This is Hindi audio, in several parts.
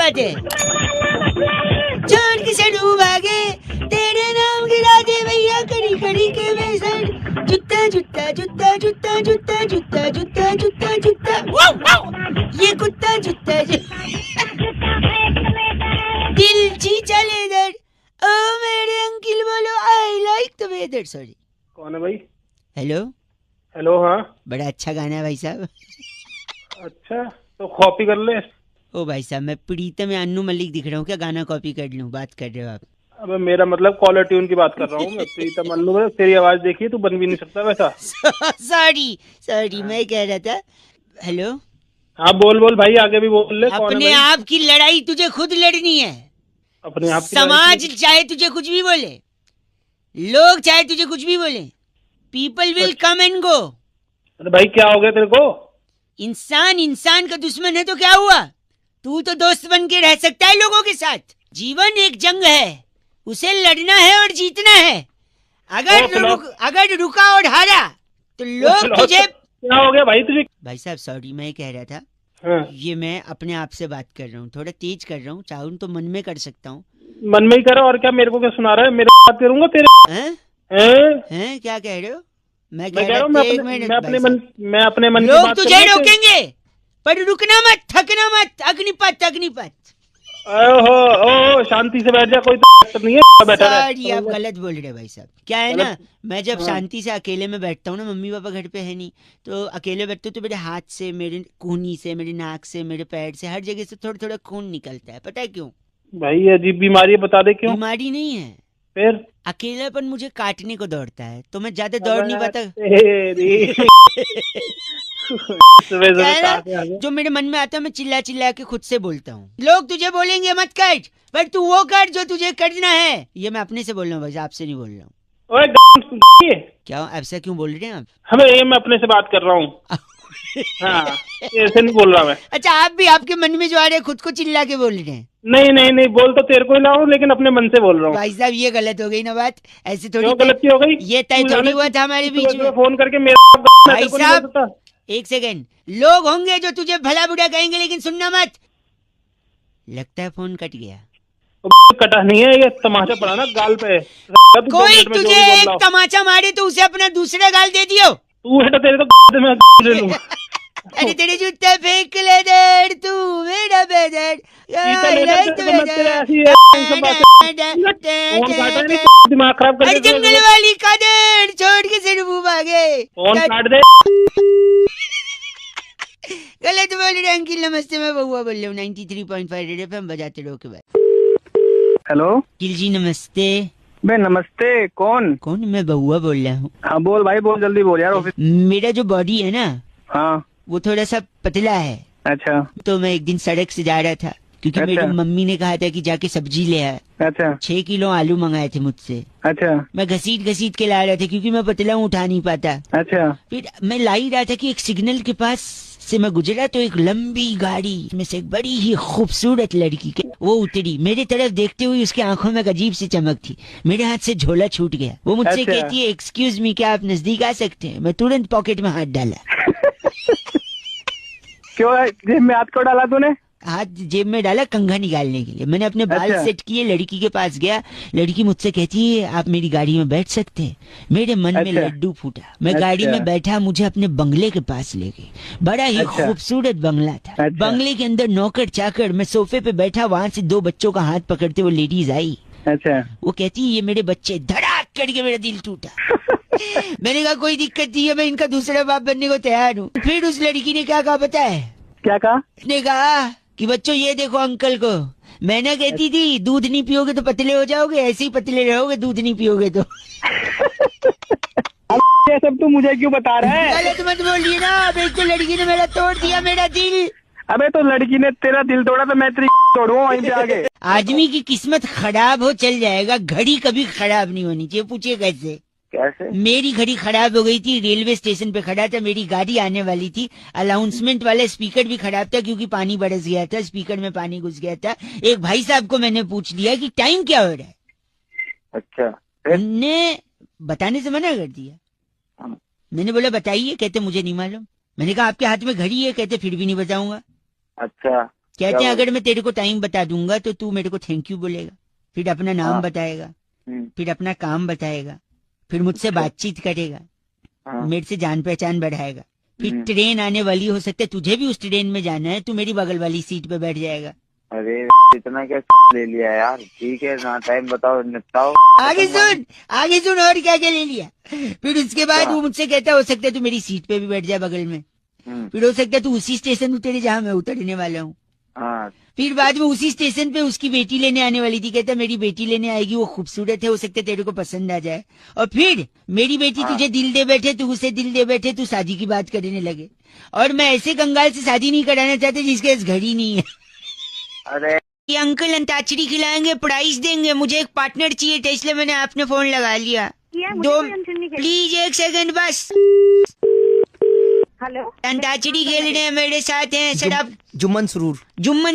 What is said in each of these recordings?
बात है? छोड़ के सड़ू भागे, तेरे नाम गिरा दे भैया कड़ी कड़ी के बेसन। जूता जूता जूता जूता जूता जूता जूता जूता जूता, ये कुत्ता जूता दिल चीचा लेदर। ओ मेरे अंकिल बोलो I like the weather. Sorry, कौन है भाई? हेलो हेलो, हाँ। बड़ा अच्छा गाना है भाई साहब। अच्छा, तो कॉपी कर ले। ओ भाई साहब, मैं प्रीतम या अन्नू मलिक दिख रहा हूँ क्या? गाना कॉपी कर लूँ? बात कर रहे हो आप? अबे मेरा मतलब कॉलर ट्यून की बात कर रहा हूँ मैं। प्रीतम अन्नू, तेरी आवाज देखी तू बन भी नहीं सकता वैसा। सॉरी सॉरी, मैं कह रहा था। हेलो, हाँ बोल बोल भाई, आगे भी बोल ले। कौन है अपने भाई? आप की लड़ाई तुझे खुद लड़नी है। अपने आप की समाज लड़ाई? चाहे तुझे कुछ भी बोले, लोग चाहे तुझे कुछ भी बोले, people will come and go. अरे भाई क्या हो गया तेरे को? इंसान इंसान का दुश्मन है तो क्या हुआ? तू तो दोस्त बन के रह सकता है लोगों के साथ। जीवन एक जंग है, उसे लड़ना है और जीतना है। अगर रुका और हारा तो लोग तुझे। क्या हो गया भाई तुझे? भाई साहब सॉरी, मैं कह रहा था, हाँ। ये मैं अपने आप से बात कर रहा हूँ, थोड़ा तेज कर रहा हूँ, चाहूँ तो मन में कर सकता हूँ। मन में ही करो, और क्या मेरे को क्या सुना रहा है? मेरे बात करूंगा तेरे हैं? क्या कह रहे हो? मैं कह रहा हूँ मैं अपने मन की लोग बात तुझे रोकेंगे पर रुकना मत, थकना मत। अग्निपथ अग्निपथ। ओहो, शांति से बैठ जा, कोई तो नहीं है बैठा रहा। सॉरी, आप गलत बोल रहे भाई साहब। क्या है ना, मैं जब शांति से अकेले में बैठता हूँ ना, मम्मी पापा घर पे है नहीं, तो अकेले बैठते तो मेरे हाथ से, मेरे कूहनी से, मेरे नाक से, मेरे पैर से, हर जगह से थोड़ा थोड़ा खून निकलता है। पता है क्यों? भाई ये अजीब बीमारी है, बता दे क्यों। बीमारी नहीं है, फिर अकेलापन मुझे काटने को दौड़ता है, तो मैं ज्यादा दौड़ नहीं पाता। क्या है ना, जो मेरे मन में आता है मैं चिल्ला चिल्ला के खुद से बोलता हूँ। लोग तुझे बोलेंगे मत कर, पर तू वो कर जो तुझे करना है। ये मैं अपने से बोल रहा हूँ भाई, आपसे नहीं बोल रहा हूँ। ओए क्या ऐसा क्यों बोल रहे हैं आप? हमें ये, मैं अपने से बात कर रहा हूँ। हाँ, ऐसे नहीं बोल रहा मैं। अच्छा, आप भी आपके मन में जो आ रहे हैं खुद को चिल्ला के बोल रहे हैं? नहीं नहीं नहीं, बोल तो तेरे को ही लाऊं, लेकिन अपने मन से बोल रहा हूँ। भाई साहब ये गलत हो गई ना बात, ऐसे थोड़ी। क्यों गलती हो गई? ये तय थोड़ी हुआ था हमारे बीच में। फोन करके मेरा भाई साहब एक सेकेंड, लोग होंगे जो तुझे भला बुरा कहेंगे, लेकिन सुनना मत। लगता है फोन कट गया। कटा नहीं है, ये तमाचा पड़ा ना गाल पे। कोई तुझे एक तमाचा मारे तो उसे अपना दूसरा गाल दे दियो। तू है तो तेरे तो मैं ले लूंगा। अरे तेरे जूते फेंक ले दे तू मेरा बेदर। दिमाग खराब कर। जंगल वाली कादर छोड़ के सिर भागे। फोन काट दे। गलत बोल रहे अंकिल। नमस्ते, मैं बउआ बोल रहा हूँ 93.5 रेड एफएम बजाते रहो के बाद। हेलो किल जी, नमस्ते। बे नमस्ते। कौन? मैं बउआ बोल रहा हूँ। हाँ बोल भाई, बोल जल्दी बोल यार। ऑफिस मेरा जो बॉडी है ना, हाँ वो थोड़ा सा पतला है। अच्छा। तो मैं एक दिन सड़क से जा रहा था, क्योंकि अच्छा। मेरी मम्मी ने कहा था कि जाके सब्जी ले आ। अच्छा 6 किलो आलू मंगाए थे मुझसे। अच्छा मैं घसीट घसीट के ला रहा था, क्योंकि मैं पतला हूँ, उठा नहीं पाता। अच्छा फिर मैं ला ही रहा था कि एक सिग्नल के पास से मैं गुजरा, तो एक लंबी गाड़ी में से एक बड़ी ही खूबसूरत लड़की के वो उतरी। मेरे तरफ देखते हुए उसकी आंखों में एक अजीब सी चमक थी। मेरे हाथ से झोला छूट गया। वो मुझसे अच्छा। कहती है एक्सक्यूज मी, क्या आप नजदीक आ सकते हैं? मैं तुरंत पॉकेट में हाथ डाला। क्यों जेब में हाथ क्यों डाला तूने? हाथ जेब में डाला कंघा निकालने के लिए। मैंने अपने बाल अच्छा। सेट किए, लड़की के पास गया। लड़की मुझसे कहती है आप मेरी गाड़ी में बैठ सकते हैं? मेरे मन में अच्छा। लड्डू फूटा। मैं अच्छा। गाड़ी में बैठा, मुझे अपने बंगले के पास ले गई। बड़ा ही अच्छा। खूबसूरत बंगला था। अच्छा। बंगले के अंदर नौकर चाकर। मैं सोफे पे बैठा, वहां से 2 बच्चों का हाथ पकड़ते वो लेडीज आई। अच्छा। वो कहती है ये मेरे बच्चे। धड़ाक करके मेरा दिल टूटा। मैंने कहा कोई दिक्कत नहीं है, मैं इनका दूसरा बाप बनने को तैयार हूँ। फिर उस लड़की ने क्या कहा पता है? क्या कहा? उसने कहा कि बच्चों ये देखो अंकल को। मैं ना कहती थी दूध नहीं पियोगे तो पतले हो जाओगे, ऐसे ही पतले रहोगे दूध नहीं पियोगे तो। ये सब तू मुझे क्यों बता रहा है? गलत मत बोलिए ना। अब एक तो लड़की ने मेरा तोड़ दिया मेरा दिल। अबे तो लड़की ने तेरा दिल तोड़ा तो मैं तेरी तोड़ूंगा वहीं पे आगे। आदमी की किस्मत खराब हो चल जाएगा, घड़ी कभी खराब नहीं होनी चाहिए। पूछिए कैसे? कैसे? मेरी घड़ी खराब हो गई थी, रेलवे स्टेशन पे खड़ा था, मेरी गाड़ी आने वाली थी। अनाउंसमेंट वाला स्पीकर भी खराब था, क्योंकि पानी बरस गया था, स्पीकर में पानी घुस गया था। एक भाई साहब को मैंने पूछ लिया कि टाइम क्या हो रहा है। अच्छा। ने बताने से मना कर दिया। मैंने बोला बताइए। कहते मुझे नहीं मालूम। मैंने कहा आपके हाथ में घड़ी है? कहते फिर भी नहीं बताऊंगा। अच्छा। कहते हैं अगर मैं तेरे को टाइम बता दूंगा तो तू मेरे को थैंक यू बोलेगा, फिर अपना नाम बताएगा, फिर अपना काम बताएगा, फिर मुझसे बातचीत करेगा, मेरे से जान पहचान बढ़ाएगा, फिर ट्रेन आने वाली, हो सकता है तुझे भी उस ट्रेन में जाना है, तू मेरी बगल वाली सीट पे बैठ जाएगा। अरे इतना क्या ले लिया यार, ठीक है ना, टाइम बताओ, निपटाओ। आगे सुन और क्या क्या ले लिया। फिर उसके बाद वो मुझसे कहता हो सकता है तू मेरी सीट पे भी बैठ जाए बगल में, फिर हो सकता है तू उसी स्टेशन उतरे जहाँ मैं उतरने वाला हूँ। फिर बाद में उसी स्टेशन पे उसकी बेटी लेने आने वाली थी, कहता मेरी बेटी लेने आएगी, वो खूबसूरत है, हो सकता है तेरे को पसंद आ जाए, और फिर मेरी बेटी तुझे दिल दे बैठे, तू उसे दिल दे बैठे, तू शादी की बात करने लगे। और मैं ऐसे कंगाल से शादी नहीं कराना चाहते जिसके पास घड़ी नहीं है। अरे ये अंकल अंताक्षरी खिलाएंगे, प्राइस देंगे, मुझे एक पार्टनर चाहिए था, इसलिए मैंने आपने फोन लगा लिया। दो प्लीज 1 सेकंड बस। हेलो, अंताक्षरी खेल रहे हैं मेरे साथ हैं सर आप। जुम्मन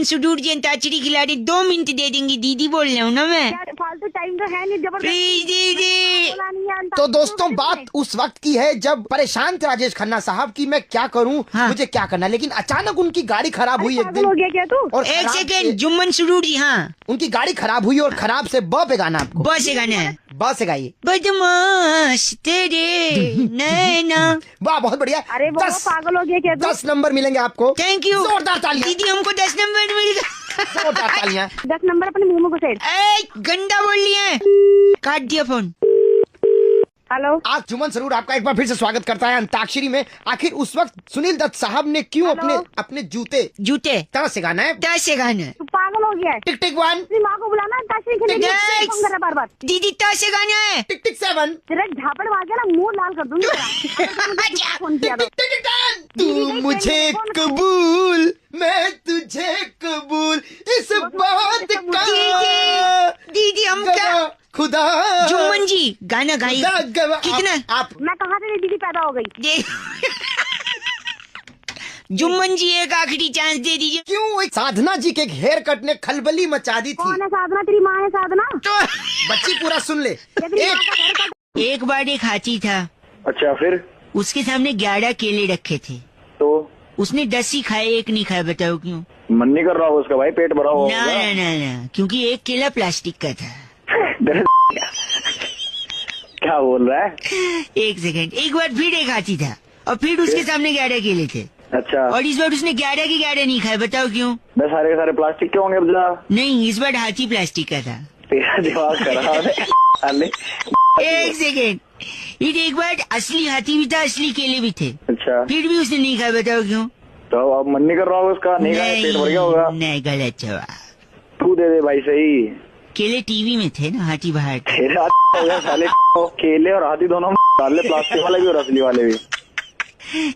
सुरूर जी अंताक्षरी खिला रही, 2 मिनट दे देंगी, दीदी बोल रहा हूँ ना मैं। यार फालतू टाइम तो है नहीं, प्लीज दीदी। तो दोस्तों बात उस वक्त की है जब परेशान थे राजेश खन्ना साहब की मैं क्या करूं, मुझे क्या करना, लेकिन अचानक उनकी गाड़ी खराब हुई एक दिन। हो गया क्या तू? और 1 सेकंड, जुम्मन सुरूर जी, हाँ उनकी गाड़ी खराब हुई और खराब से ब पे गाना आपको। बस से गाना है, ब से गाइए। बदमाश तेरे नैना। वाह बहुत बढ़िया। अरे वो पागल हो गया क्या तू? 10 नंबर मिलेंगे आपको। थैंक यू, जोरदार तालियां। दीदी हमको 10 नंबर मिल गया। जोरदार तालियां। 10 नंबर अपने मुंह में घुसेड़। गंदा बोल लिया, काट दिया फोन। हेलो, आज जुम्मन सरूर आपका एक बार फिर से स्वागत करता है अंताक्षरी में। आखिर उस वक्त सुनील दत्त साहब ने क्यों अपने जूते तरह से गाना है, तरह से गाना है। तू पागल हो गया है। टिक टिक 1 अपनी माँ को बुलाना, अंताक्षरी खेलने फोन कर रहा बार बार। दीदी तरह से गाना है। टिक टिक 7 तेरा झापड़ मार के ना मुंह लाल कर दूंगी तेरा। फोन किया तो। टिक टिक 10 तू मुझे कबूल, मैं तुझे कबूल, इस बात का दीदी हम क्या खुदा। जुम्मन जी गाना गाइए। कितना आप मैं कहाँ से दीदी पैदा हो गई? जुम्मन जी एक आखिरी चांस दे दीजिए। क्यों? एक साधना जी के हेयर कट ने खलबली मचा दी थी। कौन है साधना? तेरी माँ है साधना? तो बच्ची पूरा सुन ले। एक बार एक हाथी था, अच्छा फिर उसके सामने 11 केले रखे थे, तो उसने 10 ही खाए, एक नहीं खाया, बताओ क्यों? मन नहीं कर रहा हो उसका भाई, पेट भरा हुआ ना ना ना ना, क्योंकि एक केला प्लास्टिक का था। क्या बोल रहा है? 1 सेकंड, एक बार फिर एक हाथी था और फिर उसके सामने 11 केले थे, अच्छा, और इस बार उसने 11 के 11 नहीं खाए, बताओ क्यों? बस सारे के सारे प्लास्टिक के होंगे? अब जा, नहीं, इस बार हाथी प्लास्टिक का था। तेरा दिमाग खराब है। 1 सेकंड, फिर एक बार असली हाथी भी था, असली केले भी थे, अच्छा, फिर भी उसने नहीं खाया, बताओ क्यों? तो अब मन नहीं कर रहा होगा उसका, नहीं खाया, पेट भर गया होगा। नहीं, गलत जवाब। तू दे दे भाई सही। केले टीवी में थे ना, हाथी बाहर थे। तेरा हो गया साले, केले और हाथी दोनों डाले, प्लास्टिक वाले भी और असली वाले भी।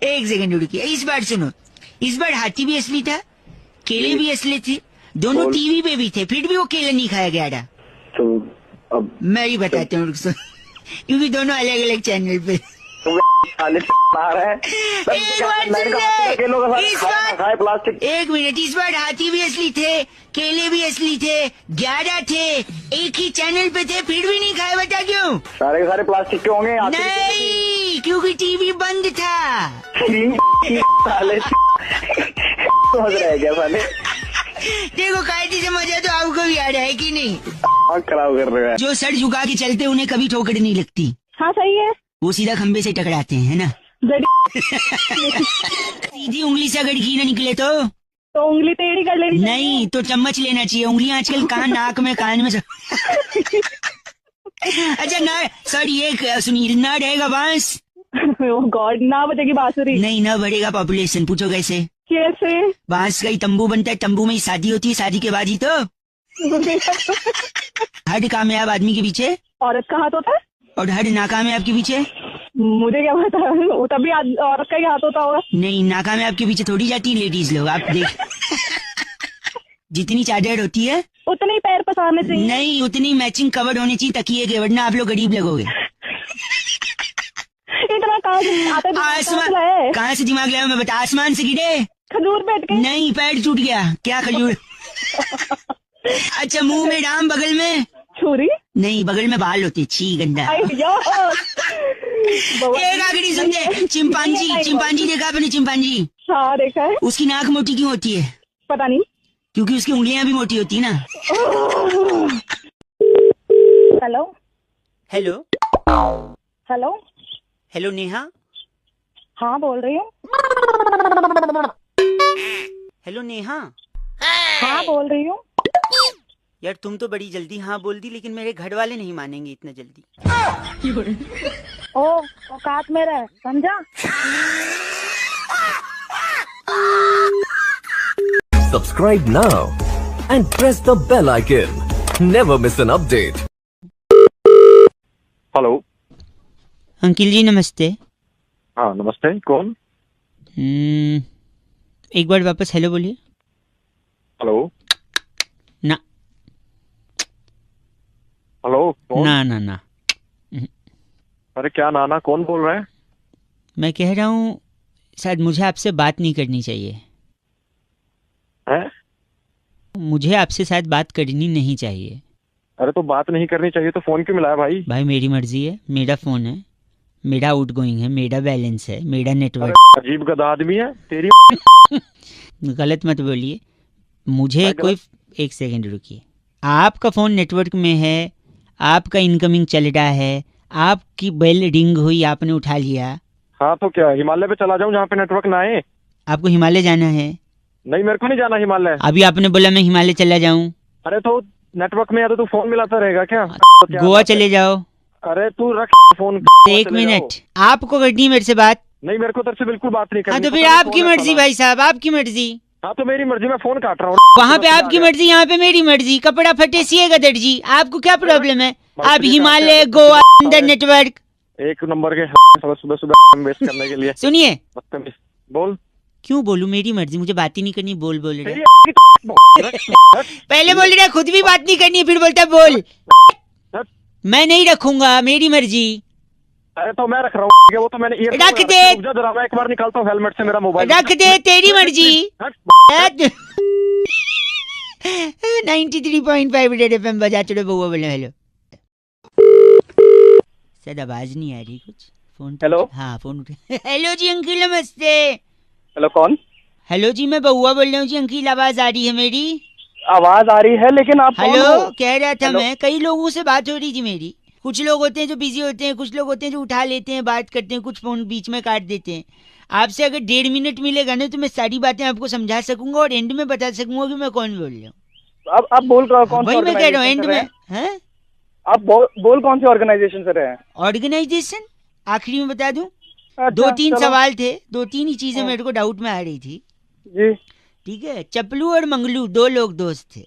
1 सेकंड रुकिए, इस बार सुनो, इस बार हाथी भी असली था, केले भी असली थे, दोनों टीवी पे भी थे, फिर भी वो केले नहीं खाया गया। तो अब मैं ही बताता हूँ, क्योंकि दोनों अलग अलग चैनल पे। साले मार है। प्लास्टिक। 1 मिनट, इस बार हाथी भी असली थे, केले भी असली थे, 11 थे, एक ही चैनल पे थे, फिर भी नहीं खाए, बता क्यों? सारे के सारे प्लास्टिक के होंगे। नहीं, क्योंकि टीवी बंद था। साले समझ रहे क्या साले? देखो कायदे से मजा तो आपको भी आ रहा है कि नहीं? खराब कर रहे हैं। जो सर झुका के चलते उन्हें कभी ठोकर नहीं लगती, हाँ सही है, वो सीधा खंबे से टकराते हैं, है ना? सीधी उंगली से अगर घी न निकले तो उंगली टेढ़ी कर लेनी। नहीं तो चम्मच लेना चाहिए, उंगलियां आजकल कान नाक में कान में अच्छा ना सर, ये सुनिए, ना रहेगा बांस। गॉड, ना बजेगी बांसुरी। नहीं, ना बढ़ेगा पॉपुलेशन। पूछो कैसे? कैसे? बांस का ही तंबू बनता है, तंबू में ही शादी होती है, शादी के बाद ही तो हर कामयाब आदमी के पीछे औरत का हाथ होता है, और हर नाकामयाब के पीछे मुझे क्या पता, वो तभी औरत का ही हाथ होता होगा। नहीं, नाकामयाब के पीछे थोड़ी जाती है लेडीज लोग, आप देख। जितनी चादर होती है उतने ही पैर पसारने चाहिए। नहीं, उतनी मैचिंग कवर होनी चाहिए तकिए के, वरना आप लोग गरीब लगोगे। इतना कहाँ से आता है? आसमान कहाँ से दिमाग लाया मैं बता? आसमान से गिरे? खजूर बैठ के? नहीं, पैर टूट गया। क्या खजूर? अच्छा, मुंह में डाम, बगल में छुरी? नहीं, बगल में बाल होते, छी गंदा। एक आखिरी समझे, चिंपांजी देखा आपने? चिंपांजी, हाँ देखा है। उसकी नाक मोटी क्यों होती है? पता नहीं। क्योंकि उसकी उंगलियां भी मोटी होती ना। Hello hello hello hello Neha. हाँ बोल रही हूँ। हेलो नेहा। हाँ बोल रही हूँ। यार तुम तो बड़ी जल्दी हाँ बोल दी, लेकिन मेरे घर वाले नहीं मानेंगे इतना जल्दी। ओ औकात में रह, समझा। Subscribe now and press the bell icon. Never miss an update. Hello. Uncle ji नमस्ते। हाँ नमस्ते, कौन? एक बार वापस हेलो बोलिए। हेलो ना हेलो कौन? ना अरे क्या नाना, कौन बोल रहा है? मैं कह रहा हूँ शायद मुझे आपसे बात नहीं करनी चाहिए। हैं? मुझे आपसे शायद बात करनी नहीं चाहिए। अरे तो बात नहीं करनी चाहिए तो फोन क्यों मिलाया भाई? भाई मेरी मर्जी है, मेरा फ़ोन है, मेरा आउटगोइंग है, मेरा बैलेंस है, मेरा अरे नेटवर्क। अजीब गधा आदमी है तेरी। गलत मत बोलिए मुझे। क्या कोई एक सेकंड रुकिए। आपका फ़ोन नेटवर्क में है, आपका इनकमिंग चल रहा है, आपकी बेल रिंग हुई, आपने उठा लिया। हाँ तो क्या हिमालय पे चला जाऊं जहाँ पे नेटवर्क ना आए? आपको हिमालय जाना है? नहीं मेरे को नहीं जाना हिमालय। अभी आपने बोला मैं हिमालय चला जाऊं। अरे तो नेटवर्क में या तो तू फोन मिलाता रहेगा क्या? तो क्या गोवा बात है? चले जाओ। अरे तू रख फोन। एक चले मिनट, जाओ। आपको करनी है मेरे से बात? नहीं मेरे को तेरे से बिल्कुल बात नहीं हाँ करनी। तो फिर पता नहीं आपकी कौन है मर्जी साला। भाई साहब, आपकी मर्जी। हाँ तो मेरी मर्जी, मैं फोन काट रहा हूँ। वहाँ पे आपकी मर्जी, यहाँ पे मेरी मर्जी। कपड़ा फटे सिएगा दर्जी, आपको क्या प्रॉब्लम है? आप हिमालय, गोवा, अंदर नेटवर्क। एक नंबर के सुबह सुबह सुबह वेस्ट करने के लिए। सुनिए, बदतमीज। बोल। क्यों बोलूं? मेरी मर्जी, मुझे बात ही नहीं करनी। बोल बोल रहे तेरी पहले बोल रहे खुद भी बात नहीं करनी, फिर बोलता है बोल। मैं नहीं रखूंगा, मेरी मर्जी। अरे तो मैं रख रहा हूँ, वो तो मैंने ईयर रख दे। जरा मैं एक बार निकालता हूँ हेलमेट से मेरा मोबाइल। रख दे, तेरी मर्जी। 93.5 रेड एफएम बजा चलो बउआ बोले हेलो। शायद आवाज नहीं आ रही कुछ। Phone hello? हाँ फोन उठे। हेलो जी अंकिल नमस्ते। हेलो कौन? हेलो जी मैं बउआ बोल रहा हूँ जी। अंकिल आवाज आ रही है मेरी? आवाज आ रही है लेकिन आप कौन हेलो हो? कह रहा था हेलो? मैं, कई लोगों से बात हो रही थी मेरी। कुछ लोग होते हैं जो बिजी होते हैं, कुछ लोग होते हैं जो उठा लेते हैं, बात करते हैं, कुछ फोन बीच में काट देते हैं। आपसे अगर 1.5 मिनट मिलेगा ना तो मैं सारी बातें आपको समझा सकूंगा और एंड में बता सकूंगा कि मैं कौन बोल रहा हूँ। आप बोल रहे हो कौन सी वही मैं कह रहा हूँ ऑर्गेनाइजेशन एंड से में। रहे हैं? हैं? आप बोल कौन सी ऑर्गेनाइजेशन से रहे हैं? ऑर्गेनाइजेशन आखिरी में बता दूं। अच्छा, 2-3 चलो। सवाल थे, 2-3 ही चीजें हाँ। मेरे को डाउट में आ रही थी। जी ठीक है, चपलू और मंगलू 2 लोग दोस्त थे।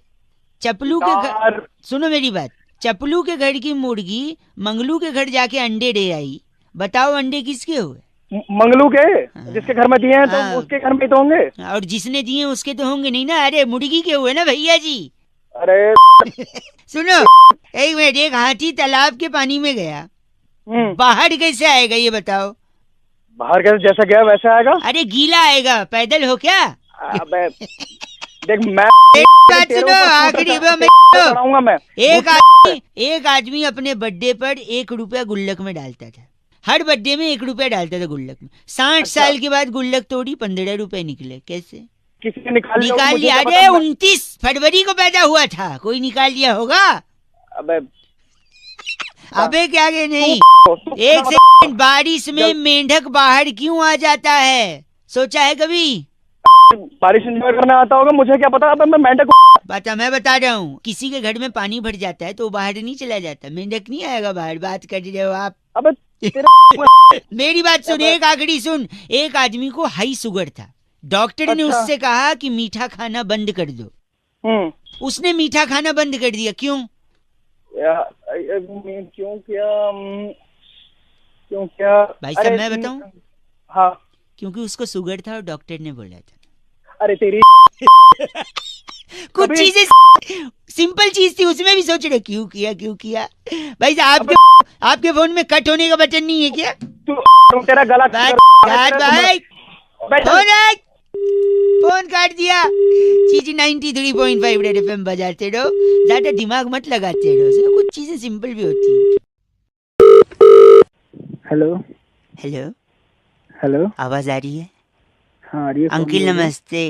चपलू के घर, यार, सुनो मेरी बात, चपलू के घर की मुर्गी मंगलू के घर जाके अंडे दे आई। बताओ अंडे किसके हुए? मंगलू के जिसके घर में दिए हैं हाँ। तो उसके घर में ही तो होंगे। और जिसने दिए उसके तो होंगे नहीं ना। अरे मुर्गी के हुए ना भैया जी। अरे सुनो एक मिनट, एक हाथी तालाब के पानी में गया, हम्म, बाहर कैसे आएगा ये बताओ? बाहर कैसे जैसा गया वैसे आएगा। अरे गीला आएगा, पैदल हो क्या? अबे देख मैं बात तेरे सुनो, ऊपर आखिरी स्कूटर में चढ़ाऊंगा मैं। एक आदमी अपने बर्थडे पर 1 रुपया गुल्लक में डालता था। हर बर्थडे में 1 रुपया डालता था गुल्लक में। 60 साल के बाद गुल्लक तोड़ी, 15 रुपए निकले। कैसे किसी ने निकाल लिया होगा, निकाल मुझे लिया? क्या अरे पता। 29 फरवरी को पैदा हुआ था, कोई निकाल लिया होगा? अबे अबे क्या के नहीं। तू एक बता। सेकंड, बारिश में मेंढक बाहर क्यों आ जाता है? सोचा है कभी? बारिश एंजॉय करने आता होगा, मुझे क्या पता। अबे मैं मेंढक मैं बता रहा हूँ, किसी के घर में पानी भर जाता है तो वो बाहर नहीं चला जाता, मेंढक नहीं आएगा बाहर। बात कर रहे हो आप? अबे मेरी बात सुन, एक आखिरी सुन। एक आदमी को हाई शुगर था, डॉक्टर ने अच्छा। उससे कहा कि मीठा खाना बंद कर दो। उसने मीठा खाना बंद कर दिया, क्यों? क्यों क्या भाई साहब मैं बताऊं? हाँ क्योंकि उसको शुगर था और डॉक्टर ने बोला था। अरे तेरी कुछ कभी- चीजें सिंपल चीज थी, उसमें भी सोच रहे क्यों किया। भाई साहब आपके फोन में कट होने का बटन नहीं है क्या? तू तेरा गला भाई फोन काट दिया। चीज 93.5 रेड एफएम बजाते रहो, ज्यादा दिमाग मत लगाते रहो, कुछ चीजें सिंपल भी होती है। हेलो हेलो हेलो आवाज आ रही है? हाँ आ रही है। अंकिल नमस्ते।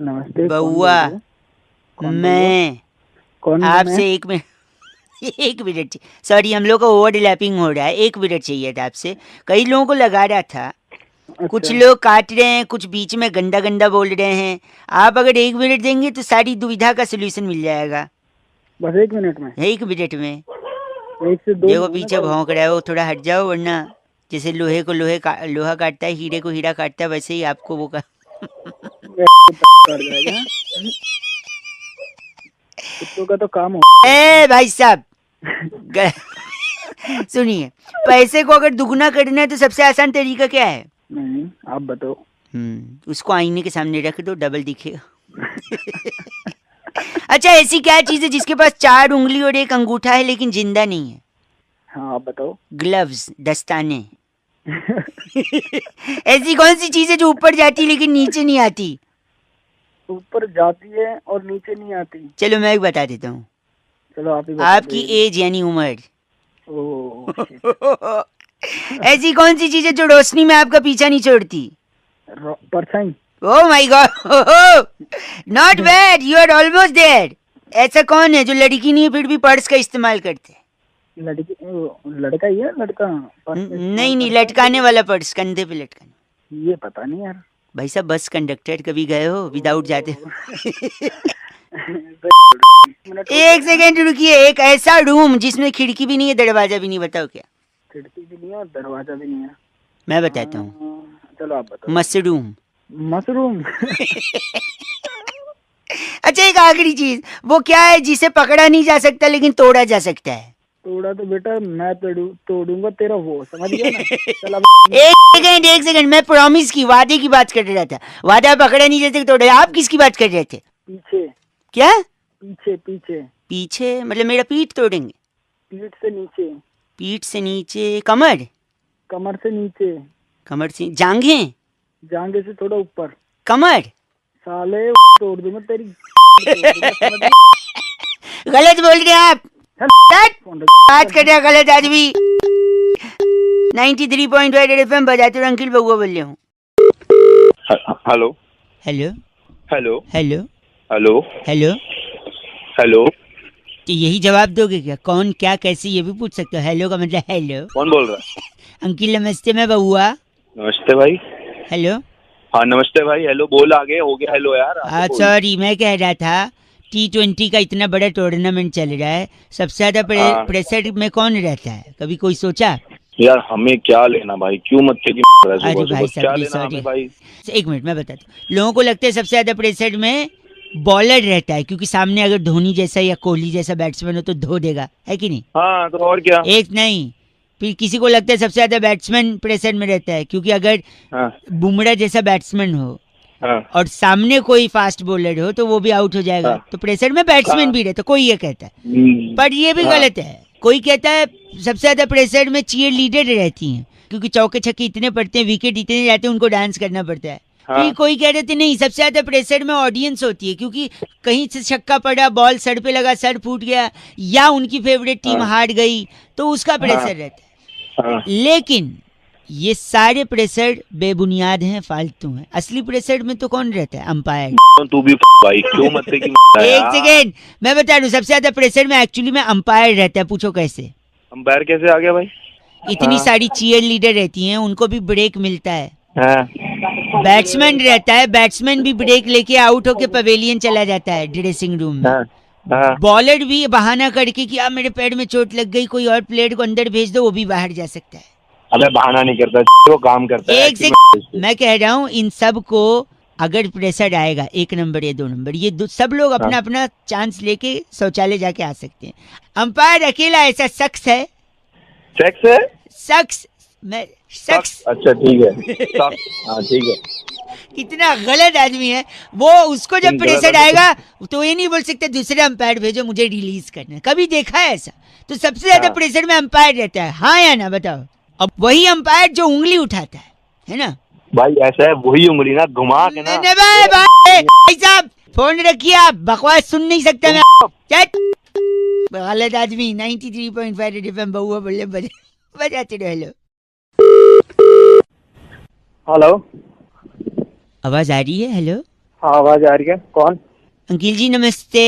नमस्ते। बउआ मैं कौन आपसे 1 मिनट 1 मिनट, सॉरी हम लोग का ओवरलैपिंग हो रहा है, 1 मिनट चाहिए था आपसे। कई लोगों को लगा रहा था, कुछ लोग काट रहे हैं, कुछ बीच में गंदा गंदा बोल रहे हैं। आप अगर 1 मिनट देंगे तो सारी दुविधा का सोल्यूशन मिल जाएगा बस 1 मिनट में? 1 मिनट में। 1 से 2 देखो पीछे भौंक रहा है वो, थोड़ा हट जाओ, वरना जैसे लोहे को लोहा काटता है, हीरे को हीरा काटता है, वैसे ही आपको वो कर जाएगा। कुत्तों का तो काम हो। ए भाई साहब सुनिए, पैसे को अगर दुगना करना है तो सबसे आसान तरीका क्या है? नहीं, आप बताओ। उसको आईने के सामने रख दो, डबल दिखेगा। अच्छा, ऐसी क्या चीज है जिसके पास 4 उंगली और 1 अंगूठा है लेकिन जिंदा नहीं है? हाँ आप बताओ। ग्लव्स, दस्ताने। ऐसी कौन सी चीज है जो ऊपर जाती लेकिन नीचे नहीं आती? ऊपर जाती है और नीचे नहीं आती। चलो मैं बता देता हूँ, चलो आप ही बता आपकी एज यानी उम्र। ओह ऐसी कौन सी चीज है जो रोशनी में आपका पीछा नहीं छोड़ती? परछाई। Oh my god, not bad, you are almost there. ऐसा कौन है जो लड़की नहीं है फिर भी पर्स का इस्तेमाल करते? लड़की? लड़का ही है, लड़का। नहीं, लटकाने वाला पर्स, कंधे पे लटकाने। ये पता नहीं यार। भाई साहब, बस कंडक्टर कभी गए हो विदाउट जाते? 1 सेकेंड रुकिए। एक ऐसा रूम जिसमें खिड़की भी नहीं है, दरवाजा भी नहीं, बताओ क्या? खिड़की भी नहीं है और दरवाजा भी नहीं है। मैं बताता हूँ, चलो आप बताओ। मशरूम। मशरूम। अच्छा, एक आखिरी चीज, वो क्या है जिसे पकड़ा नहीं जा सकता लेकिन तोड़ा जा सकता है? तोड़ा तो बेटा मैं तोड़ूंगा तेरा, वो समझ गया ना? चल अब 1 सेकेंड, मैं प्रॉमिस की, वादे की बात कर रहा था। वादा पकड़ा नहीं जाते तोड़े। आप किसकी बात कर रहे थे? पीछे। क्या पीछे पीछे? पीछे मतलब मेरा पीठ तोड़ेंगे? पीठ से नीचे। पीठ से नीचे? कमर? कमर से नीचे। कमर से जांघें? जांघे से थोड़ा ऊपर। कमर? साले तोड़ दूंगा तेरी। गलत बोल रहे हैं आप। बात कर रहे हैं गलत आदमी। 93.5 FM बजाते हुए अंकिल बउआ बोल रहे हूँ। Hello hello hello hello hello hello. Hello. तो यही जवाब दोगे क्या? कौन, क्या, कैसे, ये भी पूछ सकते हो। हेलो का मतलब हेलो। कौन बोल रहा है? अंकिल नमस्ते, मैं बउआ। नमस्ते भाई। हेलो। हाँ नमस्ते भाई। हेलो बोल, आगे हो गया हेलो यार। सॉरी, मैं कह रहा था T20 का इतना बड़ा टूर्नामेंट चल रहा है, सबसे ज्यादा प्रेशर में कौन रहता है? कभी कोई सोचा? यार हमें क्या लेना भाई, क्यों मत अरे भाई साहब, क्या लेना हमें भाई? 1 मिनट मैं बताता हूँ। लोगों को लगता है सबसे ज्यादा प्रेशर में बॉलर रहता है, क्योंकि सामने अगर धोनी जैसा या कोहली जैसा बैट्समैन हो तो धो देगा, है कि नहीं? हाँ तो और क्या। एक नहीं, फिर किसी को लगता है सबसे ज्यादा बैट्समैन प्रेशर में रहता है, क्योंकि अगर बुमराह जैसा बैट्समैन हो और सामने कोई फास्ट बॉलर हो तो वो भी आउट हो जाएगा, तो प्रेशर में बैट्समैन भी रहता, कोई ये कहता है। पर ये भी गलत है। कोई कहता है सबसे ज्यादा प्रेशर में चीयर लीडर रहती हैं, क्योंकि चौके छक्के इतने पड़ते हैं, विकेट इतने जाते हैं, उनको डांस करना पड़ता है। फिर कोई कह रहे थे नहीं, सबसे ज्यादा प्रेशर में ऑडियंस होती है, क्योंकि कहीं से छक्का पड़ा, बॉल सर पे लगा, सर फूट गया, या उनकी फेवरेट टीम हार गई, तो उसका प्रेशर रहता है। लेकिन ये सारे प्रेशर बेबुनियाद हैं, फालतू हैं। असली प्रेशर में तो कौन रहता है? अंपायर। तू भी भाई क्यों मत की 1 सेकेंड मैं बता दूं, सबसे ज्यादा प्रेशर में एक्चुअली में अंपायर रहता है। पूछो कैसे? अंपायर कैसे आ गया भाई? इतनी सारी चीयर लीडर रहती हैं, उनको भी ब्रेक मिलता है। बैट्समैन रहता है, बैट्समैन भी ब्रेक लेके आउट होके पवेलियन चला जाता है ड्रेसिंग रूम में। बॉलर भी बहाना करके कि मेरे पैर में चोट लग गई, कोई और प्लेयर को अंदर भेज दो, वो भी बाहर जा सकता है। अबे बहाना नहीं करता, वो काम करता है। 1 सेकेंड मैं कह रहा हूँ, इन सब को अगर प्रेशर आएगा 1 नंबर या 2 नंबर, ये सब लोग अपना अपना चांस लेके शौचालय जाके आ सकते हैं। अंपायर अकेला ऐसा शख्स है। सेक्स है? शख्स मैं शख्स। अच्छा ठीक है। हाँ ठीक है। कितना गलत आदमी है वो। उसको जब प्रेशर आएगा तो ये नहीं बोल सकते दूसरे अंपायर भेजो, मुझे रिलीज करना है। कभी देखा है ऐसा? तो सबसे ज्यादा प्रेशर में अंपायर रहता है, हाँ या ना बताओ? अब वही अंपायर जो उंगली उठाता है ना भाई, ऐसा है वही उंगली ना घुमा के ना। भाई साहब फोन रखिए, आप बकवास सुन नहीं सकता मैं। गलत आदमी। 93.5 FM बउआ बोले बजाते रहो। हेलो, आवाज आ रही है? हेलो। हाँ आवाज आ रही है। कौन? अंकिल जी नमस्ते।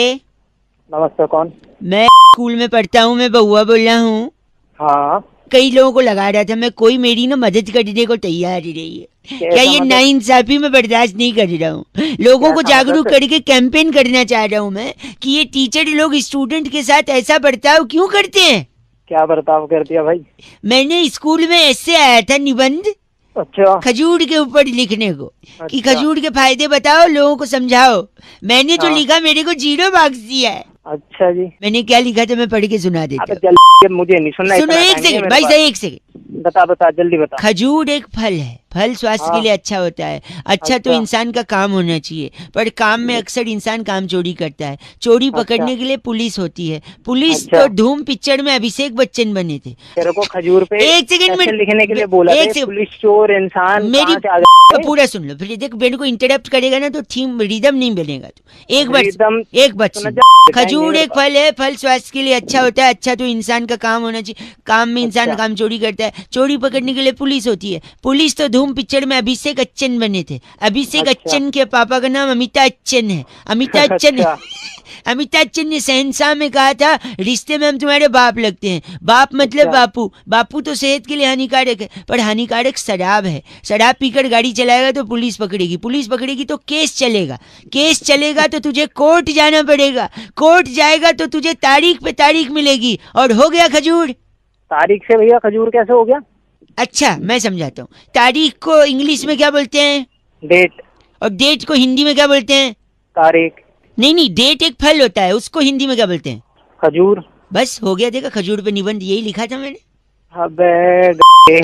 नमस्ते, कौन? मैं स्कूल में पढ़ता हूँ, मैं बउआ बोल रहा हूँ। हाँ, कई लोगों को लगा रहा था मैं, कोई मेरी ना मदद करने को तैयार ही नहीं है। क्या ये मदद? नाइंसाफी मैं बर्दाश्त नहीं कर रहा हूँ। लोगों को कैसा जागरूक मदद? करके कैंपेन करना चाह रहा हूँ मैं कि ये टीचर लोग स्टूडेंट के साथ ऐसा बर्ताव क्यों करते हैं। क्या बर्ताव कर दिया भाई? मैंने स्कूल में ऐसे आया था निबंध अच्छा, खजूर के ऊपर लिखने को कि अच्छा। खजूर के फायदे बताओ, लोगों को समझाओ। मैंने जो हाँ। लिखा मेरे को 0 मार्क्स दिया है। अच्छा जी। मैंने क्या लिखा था मैं पढ़ के सुना देता अबे हूँ। जल्दी, मुझे नहीं सुनना। सुनो इतना एक टाइम नहीं है सेकंड मेरे भाई पास। साहब, एक सेकंड। बता जल्दी बता। खजूर एक फल है, फल स्वास्थ्य के हाँ। लिए अच्छा होता है। अच्छा तो अच्छा। इंसान का काम होना चाहिए, पर काम में अक्सर इंसान काम चोरी करता है। चोरी अच्छा। पकड़ने के लिए पुलिस होती है। पुलिस अच्छा। तो धूम पिक्चर में अभिषेक बच्चन बने थे। तेरे को खजूर पे एक सेकंड कैसे में लिखने के लिए बोला एक था? सेकंड। पुलिस चोर इंसान मेरी कहाँ से आ गए? पूरा सुन लो, फिर देख मेरे को इंटरप्ट करेगा ना तो थीम रिदम नहीं बनेगा। तो एक बार रिदम एक बात सुना सुन। जा- खजूर मेरे एक फल है, फल स्वास्थ्य के लिए अच्छा होता है। अच्छा तो इंसान का काम होना चाहिए, काम में इंसान अच्छा। काम चोरी करता है। चोरी पकड़ने के लिए पुलिस होती है। पुलिस तो धूम पिक्चर में अभिषेक बच्चन बने थे। अभिषेक अच्छा। बच्चन के पापा का नाम अमिताभ बच्चन है। अमिताभ बच्चन अच्छा। अमिताभ बच्चन ने शहंशाह में कहा था रिश्ते में हम तुम्हारे बाप लगते हैं। बाप मतलब अच्छा। बापू। बापू तो सेहत के लिए हानिकारक है, पर हानिकारक शराब है। शराब पीकर गाड़ी चलाएगा तो पुलिस पकड़ेगी, पुलिस पकड़ेगी तो केस चलेगा, केस चलेगा तो तुझे कोर्ट जाना पड़ेगा, कोर्ट जाएगा तो तुझे तारीख पे तारीख मिलेगी, और हो गया खजूर। तारीख से भैया खजूर कैसे हो गया? अच्छा मैं समझाता हूँ। तारीख को इंग्लिश में क्या बोलते हैं, डेट। और डेट को हिंदी में क्या बोलते हैं? तारीख। नहीं, डेट एक फल होता है, उसको हिंदी में क्या बोलते हैं? खजूर। बस हो गया, देखा खजूर पे निबंध यही लिखा था मैंने। अबे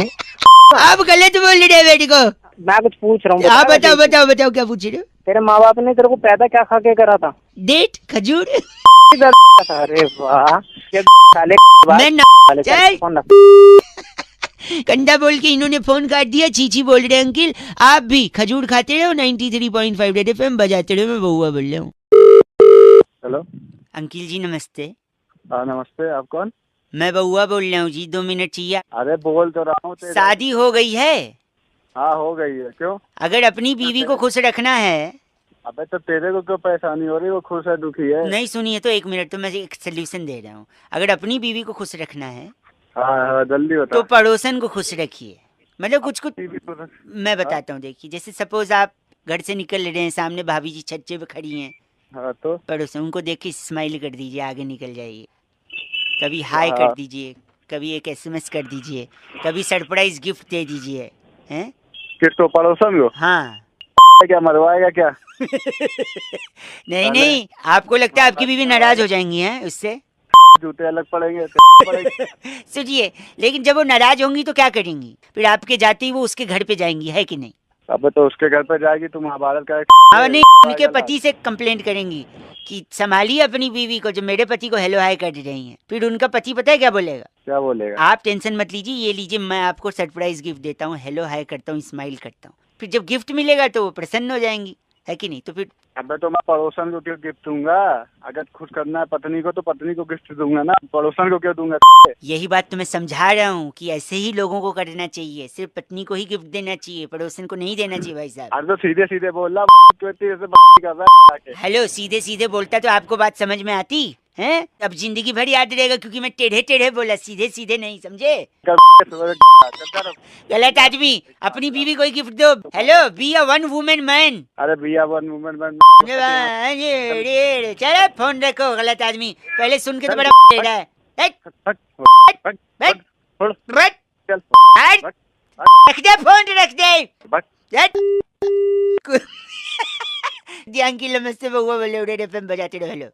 आप गलत बोल रहे हैं बेटी को। मैं कुछ पूछ रहा हूँ, आप बता बताओ मुझे। बताओ बताओ क्या पूछ रहे हो? तेरे माँ बाप ने तेरे को पैदा क्या खा के करा था? डेट खजूर। अरे वाह, ये साले मैं ना साले का चल। फोन रख। कंधा बोल के इन्होंने फोन काट दिया। चीची बोल रहे हैं अंकिल, आप भी खजूर खाते रहो। 93.5 रेड एफएम बजाते रहो। मैं बउआ बोल रहा हूँ। हेलो। अंकिल जी नमस्ते। हाँ नमस्ते, आप कौन? मैं बउआ बोल रहा हूँ जी, 2 मिनट चाहिए। अरे बोल तो रहा हूँ तेरे। शादी हो गई है। हाँ हो गई है, क्यों? अगर अपनी बीवी को खुश रखना है। अबे तो तेरे को क्यों परेशानी हो रही? वो खुश है दुखी है? नहीं सुनिए तो 1 मिनट, तो मैं एक सोल्यूशन दे रहा हूँ। अगर अपनी बीवी को खुश रखना है हाँ जल्दी बता। तो पड़ोसन को खुश रखिए। मतलब कुछ कुछ टीवी पर। मैं बताता हूँ। देखिए जैसे सपोज आप घर से निकल रहे हैं, सामने भाभी जी छज्जे पे खड़ी हैं, हाँ तो पड़ोसन उनको देख के स्माइल कर दीजिए, आगे निकल जाइए। कभी हाय हाँ। कर दीजिए, कभी एक SMS कर दीजिए, कभी सरप्राइज गिफ्ट दे दीजिए। हैं? किसको? पड़ोसन को? हाँ। क्या मरवाएगा क्या? नहीं, आपको लगता है आपकी बीवी नाराज हो जाएंगी हैं उससे? जूते अलग पड़ेंगे पड़ेंगे। सुनिए, लेकिन जब वो नाराज होंगी तो क्या करेंगी? फिर आपके जाते ही वो उसके घर पे जाएंगी, है कि नहीं? अबे तो उसके घर पे जाएगी, तुम महाभारत का हाँ नहीं, उनके पति से कंप्लेंट करेंगी कि संभालिए अपनी बीवी को, जो मेरे पति को हेलो हाय कर रही हैं। फिर उनका पति पता है क्या बोलेगा? क्या बोलेगा? आप टेंशन मत लीजिए, ये लीजिए, मैं आपको सरप्राइज गिफ्ट देता हूँ, हेलो हाय करता हूँ, स्माइल करता हूँ। फिर जब गिफ्ट मिलेगा तो वो प्रसन्न हो जाएंगी, है कि नहीं? तो फिर अबे तो मैं पड़ोसन को क्यों गिफ्ट दूंगा? अगर खुश करना है पत्नी को तो पत्नी को गिफ्ट दूंगा ना, पड़ोसन को क्यों दूंगा? यही बात तो मैं समझा रहा हूँ कि ऐसे ही लोगों को करना चाहिए। सिर्फ पत्नी को ही गिफ्ट देना चाहिए, पड़ोसन को नहीं देना चाहिए भाई साहब। अरे तो सीधे सीधे बोल रहा, क्यों इतनी ऐसे कर रहा है? हेलो, सीधे सीधे बोलता तो आपको बात समझ में आती है? अब जिंदगी भर याद रहेगा, क्योंकि मैं टेढ़े टेढ़े बोला, सीधे सीधे नहीं, समझे? गलत आदमी। अपनी बीवी को ही गिफ्ट दो। Hello, be a one women man. अरे भैया वन वुमेन मैन। चलो फोन रखो, गलत आदमी। पहले सुन के तो बड़ा टेढ़ा है। रख दे फोन, रख दे। जी अंकिल नमस्ते, बउआ बोले रेड एफएम बजाते रहो। Hello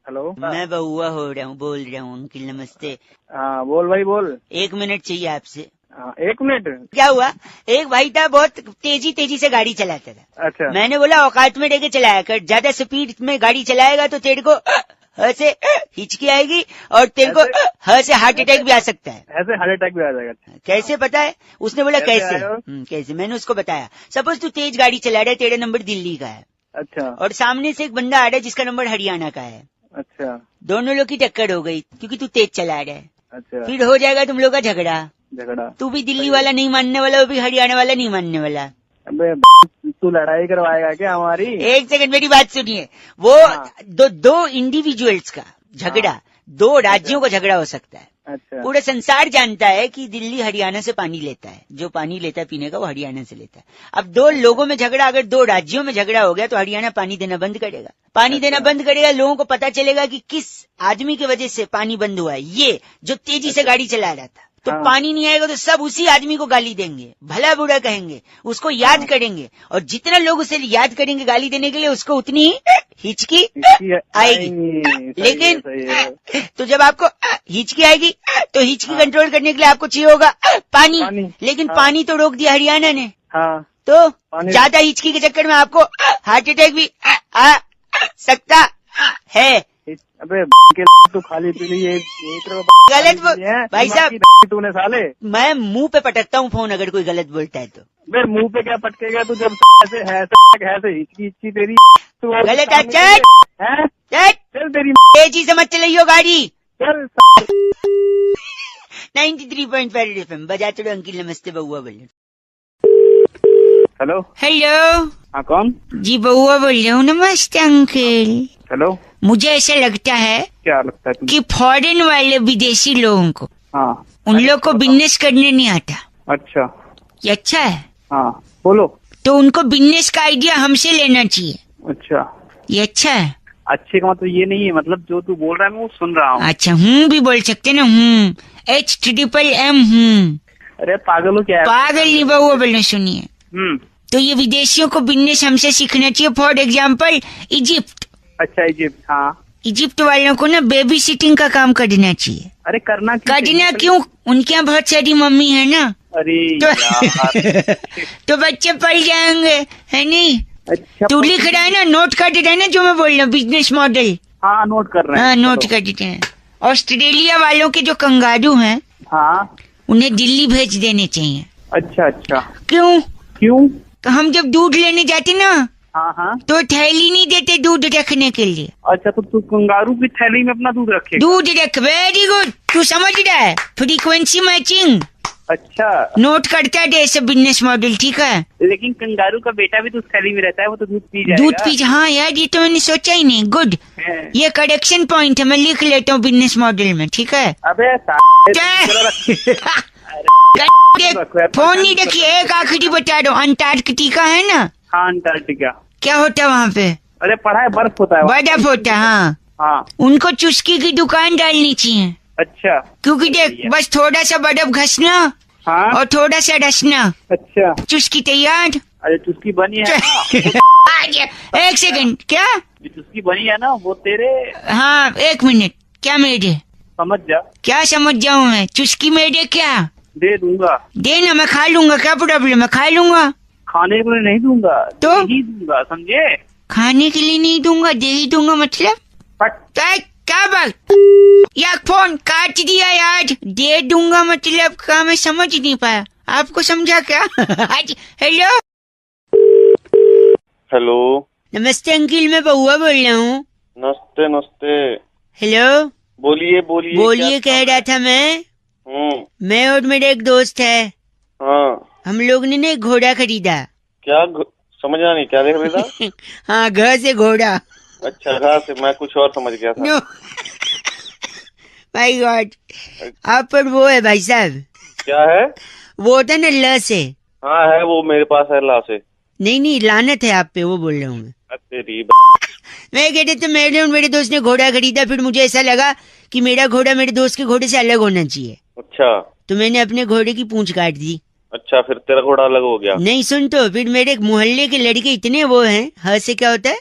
hello. मैं बउआ हो रहा हूँ, बोल रहा हूँ अंकिल नमस्ते। हाँ बोल भाई बोल। 1 मिनट चाहिए आपसे। हाँ 1 मिनट। क्या हुआ? एक भाई था, बहुत तेजी से गाड़ी चलाता था। अच्छा। मैंने बोला औकात में लेके चलाया कर, ज्यादा स्पीड में गाड़ी चलाएगा तो तेरे को से हिचकी आएगी, और तेरे को से हार्ट अटैक भी आ सकता है। ऐसे हार्ट अटैक भी आ जाएगा? कैसे पता है? उसने बोला कैसे कैसे? कैसे? मैंने उसको बताया, सपोज तू तेज गाड़ी चला रहा है, तेरा नंबर दिल्ली का है, अच्छा। और सामने से एक बंदा आ रहा है जिसका नंबर हरियाणा का है। अच्छा। दोनों लोग की टक्कर हो गई क्योंकि तू तेज चला रहा है। अच्छा। फिर हो जाएगा तुम लोग का झगड़ा। झगड़ा। तू भी दिल्ली वाला नहीं मानने वाला, वो भी हरियाणा वाला नहीं मानने वाला। अबे तू लड़ाई करवाएगा क्या हमारी? एक सेकंड मेरी बात सुनिए। वो दो इंडिविजुअल्स का झगड़ा, दो राज्यों का झगड़ा हो सकता है। अच्छा पूरा संसार जानता है कि दिल्ली हरियाणा से पानी लेता है, जो पानी लेता है पीने का वो हरियाणा से लेता है। अब दो लोगों में झगड़ा, अगर दो राज्यों में झगड़ा हो गया तो हरियाणा पानी देना बंद करेगा। पानी देना बंद करेगा, लोगों को पता चलेगा कि किस आदमी की वजह से पानी बंद हुआ है, ये जो तेजी से गाड़ी चला रहा था। तो पानी नहीं आएगा तो सब उसी आदमी को गाली देंगे, भला बुरा कहेंगे, उसको याद करेंगे, और जितना लोग उसे याद करेंगे गाली देने के लिए, उसको उतनी हिचकी आएगी। लेकिन तो जब आपको हिचकी आएगी तो हिचकी कंट्रोल करने के लिए आपको चाहिए होगा पानी। लेकिन पानी तो रोक दिया हरियाणा ने, तो ज्यादा हिचकी के चक्कर में आपको हार्ट अटैक भी आ सकता है। अबे तू खाली पीली गलत भाई साहब, तूने साले मैं मुंह पे पटकता हूँ फोन अगर कोई गलत बोलता है तो। बे मुंह पे क्या पटकेगा तू, जब ऐसे है हिचकी तेरी तू गलत है। चल तेरी तेजी से मत चलाइयो गाड़ी। चल 93.5 FM बजाते रहो। अंकिल नमस्ते, बउआ बोल। हेलो हेलो, हाँ कौन? जी बउआ बोल रहा हूँ। नमस्ते अंकिल। हेलो, मुझे ऐसा लगता है क्या लगता है कि फॉरेन वाले विदेशी लोगों को, हाँ उन लोग को बिजनेस करने नहीं आता। अच्छा, ये अच्छा है। हाँ बोलो। तो उनको बिजनेस का आइडिया हमसे लेना चाहिए। अच्छा, ये अच्छा है। अच्छे का मतलब ये नहीं है, मतलब जो तू बोल रहा है मैं वो सुन रहा हूँ। अच्छा, भी बोल सकते ना, HMM। अरे पागल हो क्या? पागल नहीं बउआ बोलना, सुनिए। तो ये विदेशियों को बिजनेस हमसे सीखना चाहिए। For example Egypt. अच्छा इजिप्ट, हाँ। इजिप्ट वालों को ना बेबी सिटिंग का काम करना चाहिए। अरे करना क्यों? उनके यहाँ बहुत सारी मम्मी है ना। अरे तो, यार। तो बच्चे पल जाएंगे, है नहीं? अच्छा, तू लिख रहा है ना, नोट कर रहा है ना जो मैं बोल रहा हूँ, बिजनेस मॉडल। हाँ नोट कर रहे हैं। हाँ नोट कर देते हैं। ऑस्ट्रेलिया वालों के जो कंगारू हैं, हाँ, उन्हें दिल्ली भेज देने चाहिए। अच्छा अच्छा। क्यों? तो हम जब दूध लेने जाते ना, हाँ, तो थैली नहीं देते दूध रखने के लिए। अच्छा, तो तू कंगारू की थैली में अपना दूध रखे? दूध रख। वेरी गुड, तू समझ रहा है। Frequency matching. अच्छा, नोट करता है ऐसे बिजनेस मॉडल, ठीक है। लेकिन कंगारू का बेटा भी तो उस थैली में रहता है, वो तो दूध पी जाएगा। दूध पी, हाँ यार, ये तो मैंने सोचा ही नहीं। गुड, ये करेक्शन पॉइंट है, मैं लिख लेता हूँ बिजनेस मॉडल में, ठीक है। अबे फोन नहीं रखिए। एक आखिरी बता दो, अंटार्कटिका है ना? हाँ अंटार्कटिका। क्या होता है वहाँ पे? अरे पढ़ा है, बर्फ होता है। बर्फ होता है, हाँ। हाँ, उनको चुस्की की दुकान डालनी चाहिए। अच्छा, क्योंकि देख, बस थोड़ा सा बर्फ घसना, हाँ, और थोड़ा सा रसना, अच्छा, चुस्की तैयार। अरे चुस्की बनी है एक सेकंड, क्या? चुस्की बनी है ना वो तेरे? हाँ, एक मिनट, क्या मेरे? समझ जा। क्या समझ जाऊँ मैं? चुस्की मेरे क्या? दे दूंगा। देना, मैं खा लूंगा, क्या प्रॉब्लम है? खा लूंगा। खाने के लिए नहीं दूंगा, तो नहीं दूंगा, समझे? खाने के लिए नहीं दूंगा, दे ही दूंगा मतलब? क्या बात? यार फोन काट दिया यार। दे दूंगा मतलब क्या? मैं समझ नहीं पाया। आपको समझा क्या? हेलो हेलो, नमस्ते अंकिल, मैं बउआ बोल रहा हूँ। नमस्ते नमस्ते। हेलो, बोलिए बोलिए। बोलिए, कह रहा था मैं और मेरा एक दोस्त है, हाँ, हम लोग ने एक घोड़ा खरीदा। क्या समझा नहीं, क्या देख रहे था? हाँ, घ से घोड़ा। अच्छा, घा से मैं कुछ और समझ गया था। माय गॉड, आप पर वो है भाई साहब। क्या है? वो होता ना ल से। हाँ है, वो मेरे पास है ला से। नहीं, लानत है आप पे, वो बोल रहा हूँ मैं। मैं कहते तो मेरे और मेरे दोस्त ने घोड़ा खरीदा, फिर मुझे ऐसा लगा कि मेरा घोड़ा मेरे दोस्त के घोड़े से अलग होना चाहिए। अच्छा, तो मैंने अपने घोड़े की पूंछ काट दी। अच्छा, फिर तेरा घोड़ा अलग हो गया? नहीं, सुन तो, फिर मेरे मोहल्ले के लड़के इतने वो हैं। ह से क्या होता है?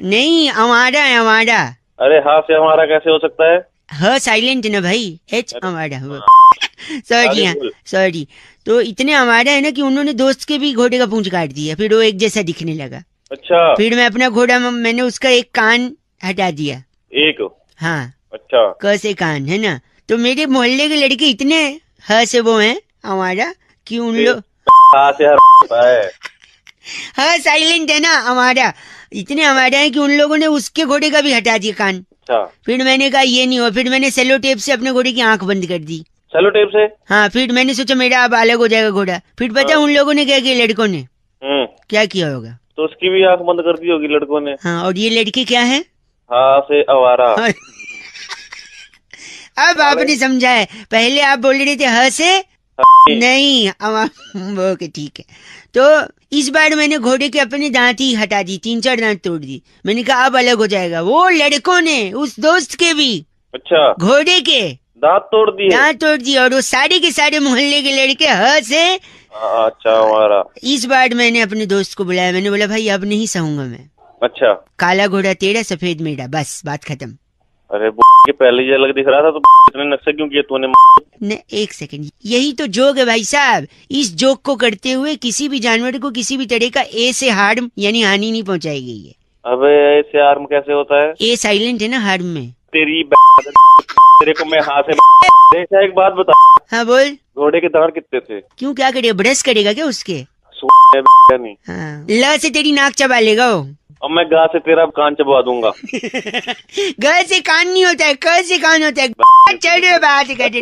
नहीं, हमारा है, हमारा। अरे हाँ से हमारा कैसे हो सकता है? ह साइलेंट है ना भाई, H हमारा। सॉरी, हाँ सॉरी। तो इतने हमारा है ना कि उन्होंने दोस्त के भी घोड़े का पूंछ काट दिया, फिर वो एक जैसा दिखने लगा। अच्छा, फिर मैं अपना घोड़ा, मैंने उसका एक कान हटा दिया। एक? हाँ, अच्छा, क से कान है ना। तो मेरे मोहल्ले के लड़के इतने ह से वो हैं हमारा कि उन लोग हाँ साइलेंट है ना हमारा, इतने हमारा है कि उन लोगों ने उसके घोड़े का भी हटा दिया कान। अच्छा, फिर मैंने कहा ये नहीं हो, फिर मैंने सेलो टेप से अपने घोड़े की आंख बंद कर दी। सेलो टेप से। हाँ, फिर मैंने सोचा मेरा अब अलग हो जाएगा घोड़ा। फिर पता है उन लोगों ने क्या किया, लड़कों ने क्या किया होगा? तो उसकी भी आंख बंद कर दी होगी लड़कों ने। हाँ, और ये लड़की क्या है? हाँ से आवारा। अब आपने समझा है, पहले आप बोल रहे थे ह से नहीं ओके ठीक है। तो इस बार मैंने घोड़े के अपने दांत ही हटा दी, 3-4 दांत तोड़ दी। मैंने कहा अब अलग हो जाएगा। वो लड़कों ने, उस दोस्त के भी, अच्छा, घोड़े के दांत तोड़ दिए। दांत तोड़ दिए, और वो सारे के सारे मोहल्ले के लड़के ह से। अच्छा हमारा। इस बार मैंने अपने दोस्त को बुलाया, मैंने बोला भाई अब नहीं सहूंगा मैं। अच्छा, काला घोड़ा तेरा, सफेद मेरा, बस बात खत्म। अरे के पहले ये अलग दिख रहा था तो इतने नक्शे क्यों किए तूने? ने एक सेकंड, यही तो जोक है भाई साहब। इस जोक को करते हुए किसी भी जानवर को किसी भी तरह का ए से हार्म यानी हानि नहीं पहुंचाएगी ये। अबे ऐसे हार्म कैसे होता है? ए साइलेंट है ना हार्म में। तेरी तेरे को मैं हाथ से एक बात बता। हाँ बोल। घोड़े के दांत कितने थे? क्यों, क्या करेगा, ब्रश करेगा क्या उसके? नहीं। हाँ, ल से तेरी नाक चबा लेगा वो। और मैं गा से तेरा कान चबा दूंगा। ग से कान नहीं होता है, क से कान होता है। चलो बात कर।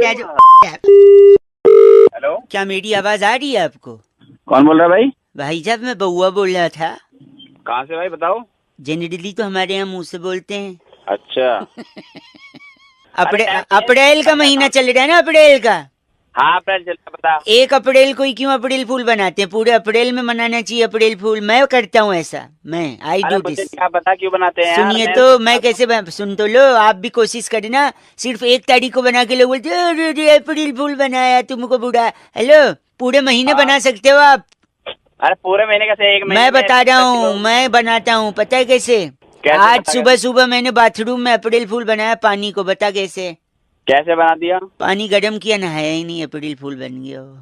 हेलो, क्या मेरी आवाज आ रही है आपको? कौन बोल रहा है भाई? भाई साहब मैं बउआ बोल रहा था। कहाँ से भाई बताओ? जनरली तो हमारे यहाँ मुंह से बोलते हैं। अच्छा, अप्रैल का महीना चल रहा है ना, अप्रैल का। हाँ अप्रैल चल रहा, बता। 1 अप्रैल को ही क्यों अप्रैल फूल बनाते हैं? पूरे अप्रैल में मनाना चाहिए अप्रैल फूल। मैं करता हूँ ऐसा, मैं आई डू दिस। क्या पता क्यों बनाते हैं? सुनिए तो, मैं कैसे सुन तो लो, आप भी कोशिश करना। सिर्फ 1 तारीख को बना के लोग बोलते अरे अप्रैल फूल बनाया तुमको बुढ़ा। हेलो, पूरे महीने बना सकते हो आप। अरे पूरे महीने कैसे? 1 महीने मैं बता रहा हूँ, मैं बनाता हूँ, पता है कैसे? आज सुबह सुबह मैंने बाथरूम में अप्रैल फूल बनाया पानी को, बता कैसे? कैसे बना दिया? पानी गर्म किया, नहाया ही नहीं, अप्रैल फूल बन गया वो।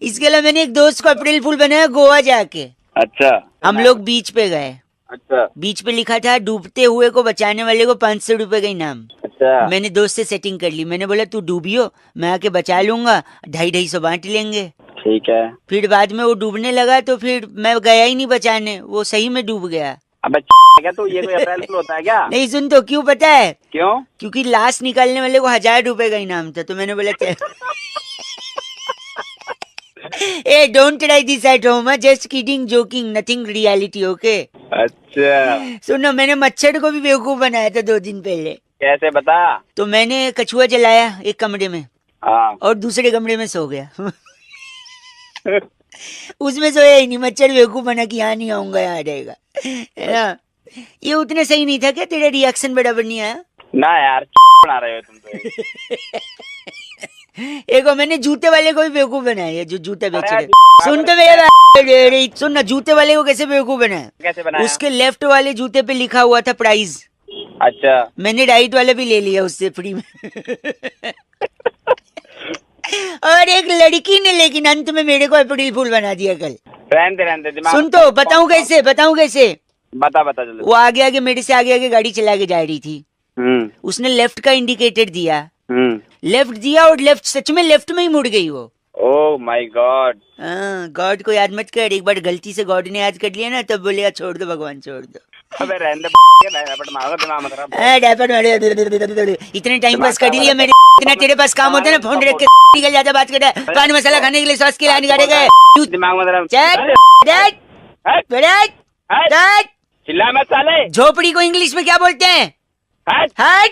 इसके अलावा मैंने एक दोस्त को अप्रैल फूल बनाया गोवा जाके। अच्छा, हम लोग बीच पे गए। अच्छा, बीच पे लिखा था डूबते हुए को बचाने वाले को 500 रुपए का इनाम। अच्छा। मैंने दोस्त से सेटिंग कर ली, मैंने बोला तू डूबियो, मैं आके बचा लूंगा, 250-250 बांट लेंगे। ठीक है। फिर बाद में वो डूबने लगा तो फिर मैं गया ही नहीं बचाने, वो सही में डूब गया। अबे क्या तू, ये कोई अप्रैल फूल होता है क्या? नहीं सुन तो, क्यों पता है? क्यों? क्योंकि लाश निकालने वाले को 1000 रुपए का इनाम था, तो मैंने बोला चल। Uh don't try this at home, just kidding, joking, nothing reality, okay? अच्छा, सुनो, मैंने मच्छर को भी बेवकूफ बनाया था 2 दिन पहले। कैसे बता? तो मैंने कछुआ जलाया एक कमरे में, हाँ। और दूसरे कमरे में सो गया। उसमें सोया ही नहीं, मच्छर बेवकूफ बना कि यहाँ नहीं आऊंगा, यहाँ रहेगा, है ना? ये उतना सही नहीं था क्या? तेरा रिएक्शन बराबर नहीं आया ना यार, बना रहे हो तुम तो। एक मैंने जूते वाले को भी बेवकूफ बनाया, जो जूते बेच रहे। सुन तो मेरा बात, सुन ना, जूते वाले को कैसे बेवकूफ बनाया? कैसे बनाया? उसके लेफ्ट वाले जूते पे लिखा हुआ था प्राइस। अच्छा, मैंने राइट वाला भी ले लिया उससे फ्री में। और एक लड़की ने लेकिन अंत में मेरे को अप्रैल फूल बना दिया कल। रहने दिमाग। सुन तो, बताऊं कैसे? बता जल्दी। वो आगे आगे मेरे से आगे गाड़ी चला के जा रही थी। उसने लेफ्ट का इंडिकेटर दिया, लेफ्ट दिया, और लेफ्ट सच में लेफ्ट में ही मुड़ गई वो। ओह माय गॉड। गॉड को याद मत कर, एक बार गलती से गॉड ने याद कर लिया ना, तब बोलेगा छोड़ दो भगवान, छोड़ दो। अबे रहने दे, इतने टाइम पास कर लिया मेरे, इतना तेरे पास काम होता है ना, फोन रख के निकल जाता, बात कर रहा है, पान मसाला खाने के लिए सॉस के लिए निकाले गए दिमाग में। चिल्ला मत साले। झोपड़ी को इंग्लिश में क्या बोलते हैं? हट हट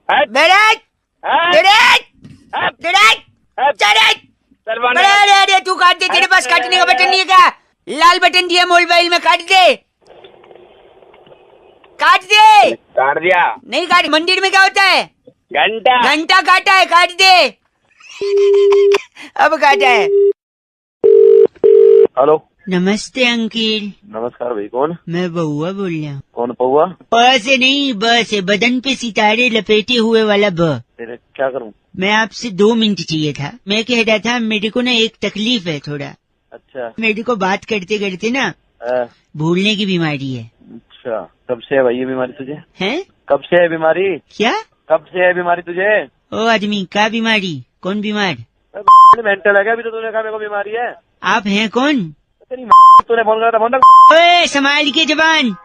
हट बेरट बेरट बेरट अरे तू काट दे, तेरे पास काटने का बटन नहीं है क्या? लाल बटन दिया मोबाइल में, काट दे, काट दे। काट दिया? नहीं काट, मंदिर में क्या होता है? घंटा। घंटा काटा है, काट दे। अब काटा है। हेलो, नमस्ते अंकिल। नमस्कार भाई, कौन? मैं बउआ बोल रहा हूँ। कौन पौआ? प से नहीं, ब से, बदन पे सितारे लपेटे हुए वाला ब। तेरे क्या करूं? मैं आपसे 2 मिनट चाहिए था। मैं कह रहा था मेरे को ना एक तकलीफ है थोड़ा। अच्छा। मेरे को बात करते करते ना भूलने की बीमारी है। अच्छा, कब से है भाई ये बीमारी तुझे? हैं? कब से है बीमारी? क्या? कब से है बीमारी तुझे? ओ आदमी, क्या बीमारी? कौन बीमार? मेंटल है क्या? अभी तो तूने कहा मेरे को बीमारी है। आप हैं कौन? तेरी तूने फोन करा था, फोन ओए संभाल के जबान।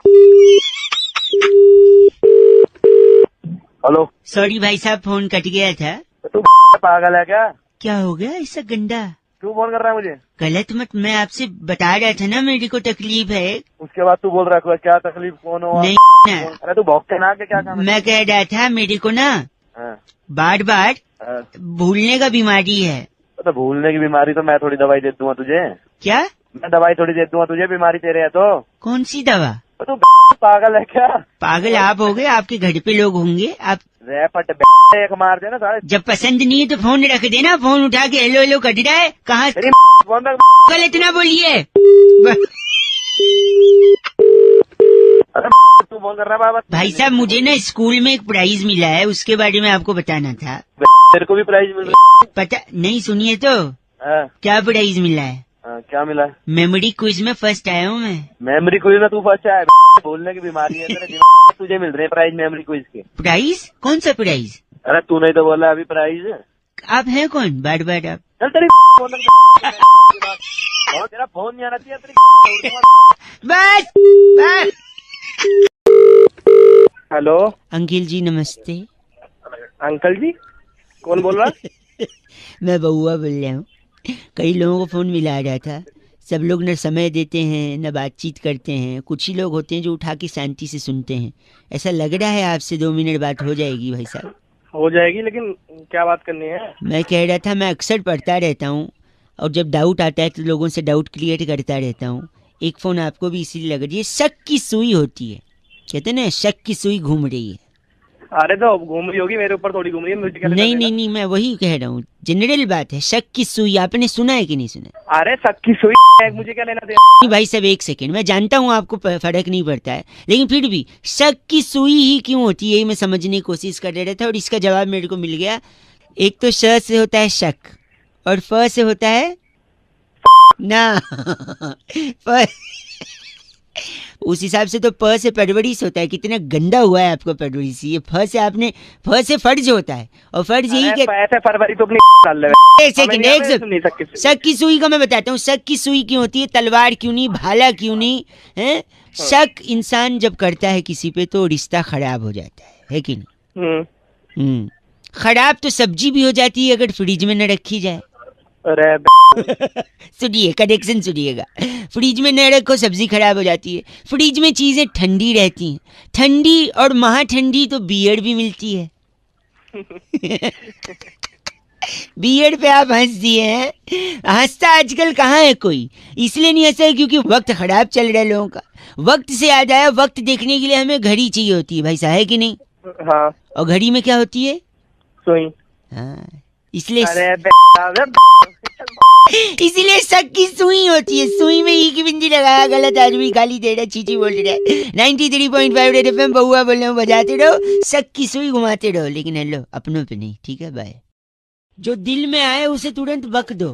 हेलो, सॉरी भाई साहब, फोन कट गया था। तू पागल है क्या? क्या हो गया ऐसा गंदा? तू फोन कर रहा है मुझे? गलत मत, मैं आपसे बता रहा था ना मेरे को तकलीफ है। उसके बाद तू बोल रहा है क्या तकलीफ, कौन हो? नहीं ना, अरे तू भौंकते ना, क्या काम है? मैं कह रहा था मेरे को ना हाँ, बार बार हाँ। भूलने का बीमारी है। तो भूलने की बीमारी तो मैं थोड़ी दवाई दे दूंगा तुझे। क्या? मैं दवाई थोड़ी दे दूंगा तुझे, बीमारी तेरे है तो। कौन सी दवा? तू पागल है क्या? पागल आप हो गए, आपके घर पे लोग होंगे। आप रैपट एक मार देना सारे। जब पसंद नहीं है तो फोन रख देना, फोन उठा के हेलो हेलो कर रहा है। कहाँ तेरी फोन रख। गलत ना बोलिए। अरे तू फोन कर रहा है बाबा? भाई साहब, मुझे ना स्कूल में एक प्राइज मिला है, उसके बारे में आपको बताना था। तेरे को भी प्राइज मिल रहा पता नहीं, सुनिए तो। है? क्या प्राइज मिला है? क्या मिला? मेमोरी क्विज में फर्स्ट आया हूँ मैं। मेमोरी क्विज में तू फर्स्ट है? भूलने की बीमारी है तेरे दिमाग में, तुझे मिल रहे हैं प्राइज मेमोरी क्विज के। प्राइज? कौन सा प्राइज? अरे तू नहीं तो बोला अभी प्राइज। आप हैं कौन? बार बार आप। चल तेरी फोन तेरा फोन नहीं आना चाहिए तेरी। बस बस। हेलो अंकिल जी नमस्ते। अंकल जी, कौन बोल रहा? मैं बउआ बोल रहा हूँ। कई लोगों को फोन मिला रहा था, सब लोग न समय देते हैं न बातचीत करते हैं। कुछ ही लोग होते हैं जो उठा के शांति से सुनते हैं। ऐसा लग रहा है आपसे 2 मिनट बात हो जाएगी भाई साहब? हो जाएगी, लेकिन क्या बात करनी है? मैं कह रहा था, मैं अक्सर पढ़ता रहता हूँ और जब डाउट आता है तो लोगों से डाउट क्लियर करता रहता हूँ। एक फ़ोन आपको भी इसीलिए लग रही है, शक की सुई होती है, कहते ना शक की सुई घूम रही है। अरे तो घूम रही होगी, मेरे ऊपर थोड़ी घूम रही है। मुझे क्या नहीं नहीं नहीं, मैं वही कह रहा हूँ, जनरल बात है। शक की सुई आपने सुना है कि नहीं सुना? अरे शक की सुई मुझे क्या लेना देना? नहीं भाई साहब, एक सेकंड, मैं जानता हूँ आपको फर्क नहीं पड़ता है, लेकिन फिर भी शक की सुई ही क्यों होती है, यही मैं समझने की कोशिश कर रहा था और इसका जवाब मेरे को मिल गया। एक तो श से होता है शक और फ से होता है ना उस हिसाब से तो प से परवरिश होता है। कितना गंदा हुआ है आपको परवरिश। ये फ से आपने, फ से फर्ज होता है और फर्ज यही कि पैसे फरवरी तो अपनी डाल ले। एक सेकंड, एक सेकंड, शक की सुई का मैं बताता हूँ। शक की सुई क्यों होती है, तलवार क्यों नहीं, भाला क्यों नहीं है? शक इंसान जब करता है किसी पे तो रिश्ता खराब हो जाता है कि नहीं? खराब तो सब्जी भी हो जाती है अगर फ्रिज में न रखी जाए। अरे सुनिए, कनेक्शन सुनिएगा। फ्रिज में न रखो, सब्जी खराब हो जाती है। फ्रिज में चीजें ठंडी रहती हैं, ठंडी और महा ठंडी तो बियर्ड भी मिलती है। बियर्ड पे आप हंस दिए हैं। हंसता आजकल कहाँ है कोई, इसलिए नहीं हंसा है क्योंकि वक्त खराब चल रहा है लोगों का। वक्त से याद आया, वक्त देखने के लिए हमें घड़ी चाहिए होती है भाई साहब, है कि नहीं? हाँ। और घड़ी में क्या होती है? सुई। हाँ, इसलिए इसीलिए शक की सुई होती है। सुई में ई की बिंदी लगाया, गलत आदमी गाली दे रहा, चीची बोल रहा है। 93.5 रेड एफएम बहुआ बोल रहा हूँ, बजाते रहो, शक की सुई घुमाते रहो, लेकिन हेलो अपनों पे नहीं, ठीक है? बाय। जो दिल में आए उसे तुरंत बक दो।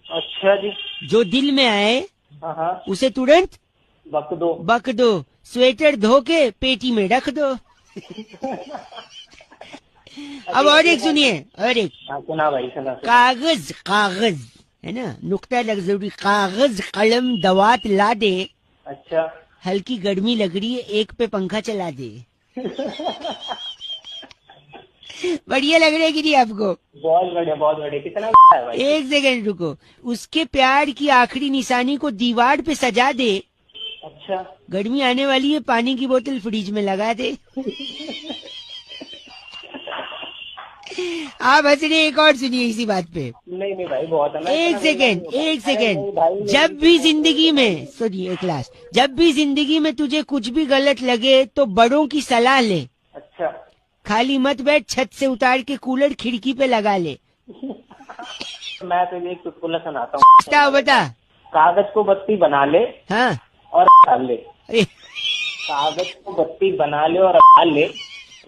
अच्छा जी। जो दिल में आए हाँ उसे तुरंत बक दो। स्वेटर धो के पेटी में रख दो। अब और एक सुनिए, और एक। सुना भाई, सुना। कागज है ना, नुक्ता लग जरूरी। कागज कलम दवात ला दे। अच्छा। हल्की गर्मी लग रही है, एक पे पंखा चला दे। बढ़िया लग रहा है कि नहीं आपको? बहुत बढ़िया। कितना है भाई? एक सेकंड रुको। उसके प्यार की आखिरी निशानी को दीवार पे सजा दे। अच्छा। गर्मी आने वाली है, पानी की बोतल फ्रिज में लगा दे। आप हंस रहे, एक और सुनिए इसी बात पे। नहीं भाई, बहुत है। एक सेकेंड, जब भी जिंदगी में, सुनिए क्लास, जब भी जिंदगी में तुझे कुछ भी गलत लगे तो बड़ों की सलाह ले। अच्छा। खाली मत बैठ, छत से उतार के कूलर खिड़की पे लगा ले। मैं तो एक चुटकुला सुनाता हूँ। बता। कागज को बत्ती बना ले। हाँ। और डाल ले। अरे कागज को बत्ती बना ले और डाल ले,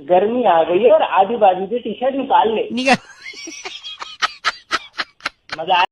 गर्मी आ गई है और आधी बाजू से टी शर्ट निकाल ले। निकाल। मजा